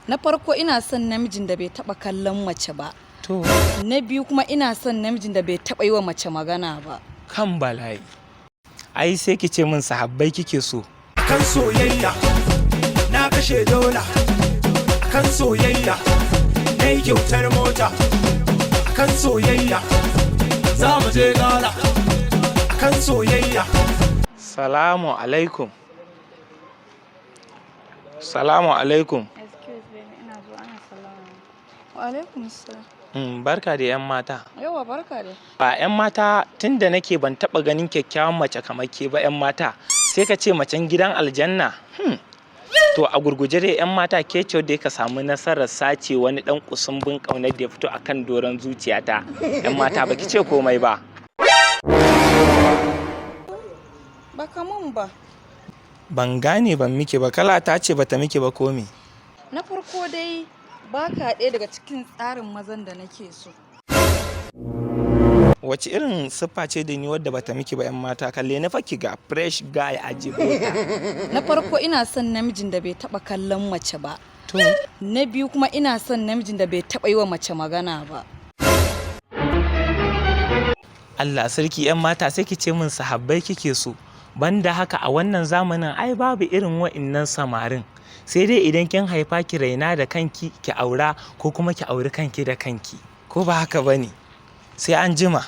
Na farko ina son namijin da bai taba kallon mace ba. To. Na biyu kuma ina son namijin da bai taba yi wa mace magana ba. Kan bala'i. Ai sai ki ce min sahabbai kike so. Kan soyayya na kashe dola. Kan soyayya na yi kyautar mota. Kan soyayya za mu je gala. Kan soyayya. Salamu alaikum. Salamu alaikum. Excuse me, ina zuwa ana salama. Wa alaikum salam. Barka da 'yan mata. Yawa barka dai. Ba 'yan mata tunda nake ban taba ganin kyakkyawan mace kamar ke ba 'yan mata. Sai ka ce macen gidan aljanna. To a gurguje dai 'yan mata ke ce da ka samu nasarar sace wani dan kusumbin kaunar da ya fito akan doron zuciyata. 'Yan mata baki ce komai ba. Baka mun ba. Ban gane ban miki ba, kala ta ce bata miki ba ko me? Na farko dai baka ɗaya daga cikin tsarin mazan da nake so. Wace irin siffa ce da ni wadda bata miki ba 'yan mata? Kalle na faki ga fresh guy a jibota. Na farko ina son namijin da bai taba kallon mace ba. To. Na biyu kuma ina son namijin da bai taba yi wa mace magana ba. Allah sarki 'yan mata sai ki ce min sahabbai kike so. Banda haka a wannan zamanin ai babu irin wa'innan samarin. Sai dai idan kin haifa ki raina da kanki ki aura ko kuma ki auri kanki da kanki. Ko ba haka bane? Sai an jima.